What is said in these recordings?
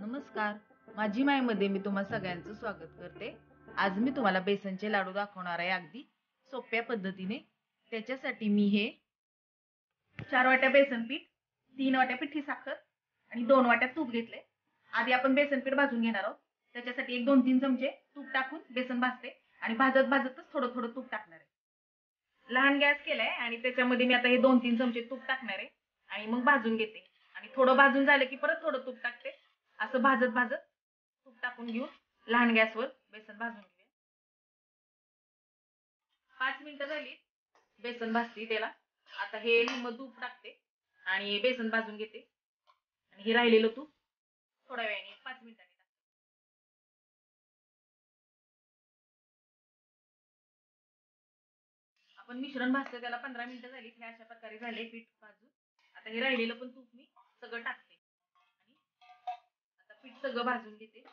नमस्कार. माझी मायमध्ये मी तुम्हा सगळ्यांचं स्वागत करते. आज मी तुम्हाला बेसनचे लाडू दाखवणार आहे अगदी सोप्या पद्धतीने. त्याच्यासाठी मी हे 4 वाट्या बेसन पीठ, 3 वाट्या पिठी साखर आणि 2 वाट्या तूप घेतले. आधी आपण बेसन पीठ भाजून घेणार आहोत. त्याच्यासाठी 1-2-3 चमचे तूप टाकून बेसन भाजते आणि भाजत भाजतच थोडं थोडं तूप टाकणार आहे. लहान गॅस केलाय आणि त्याच्यामध्ये मी आता हे 2-3 चमचे तूप टाकणार आहे आणि मग भाजून घेते. आणि थोडं भाजून झालं की परत थोडं तूप टाकते. असं भाजत भाजत तूप टाकून घेऊन लहान गॅसवर बेसन भाजून घेऊया. 5 मिनिटं झाली बेसन भाजते त्याला. आता हे मग तूप टाकते आणि बेसन भाजून घेते. आणि हे राहिलेलं तूप थोड्या वेळाने 5 मिनिटांनी टाकते. आपण मिश्रण भाजतो त्याला 15 मिनिटं झाली. हे अशा प्रकारे झाले पीठ भाजून. आता हे राहिलेलं पण तूप मी सगळं टाकते आणि आता पीठ सगळं भाजून घेते.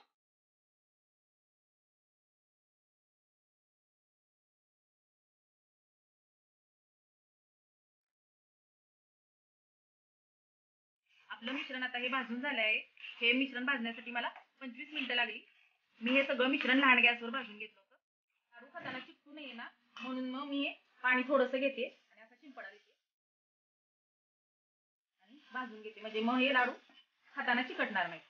आपलं मिश्रण आता हे भाजून झालं आहे. हे मिश्रण भाजण्यासाठी मला 25 मिनिटं लागली. मी हे सगळं मिश्रण लहान गॅसवर भाजून घेतलं होतं. लाडू खाताना चिकटू नये ना, म्हणून मग मी हे पाणी थोडंसं घेते आणि असा शिंपडा देते आणि भाजून घेते, म्हणजे मग हे लाडू खाताना चिकटणार नाही.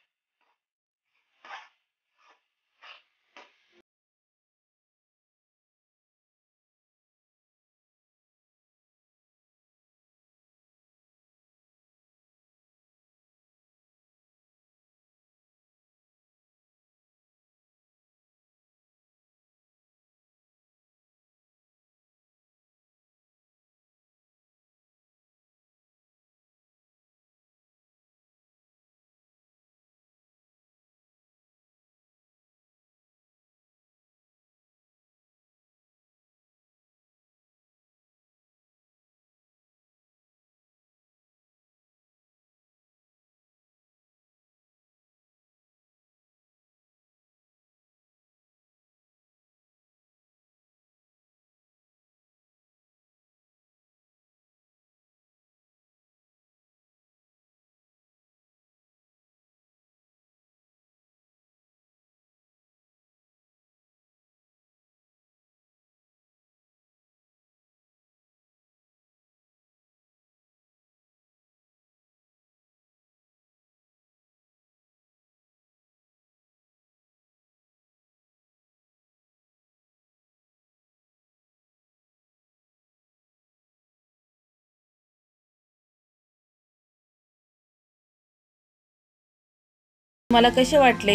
तुम्हाला कसे वाटले?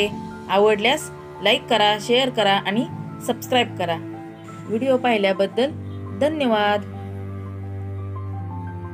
आवडल्यास लाईक करा, शेअर करा आणि सबस्क्राईब करा. व्हिडिओ पाहिल्याबद्दल धन्यवाद.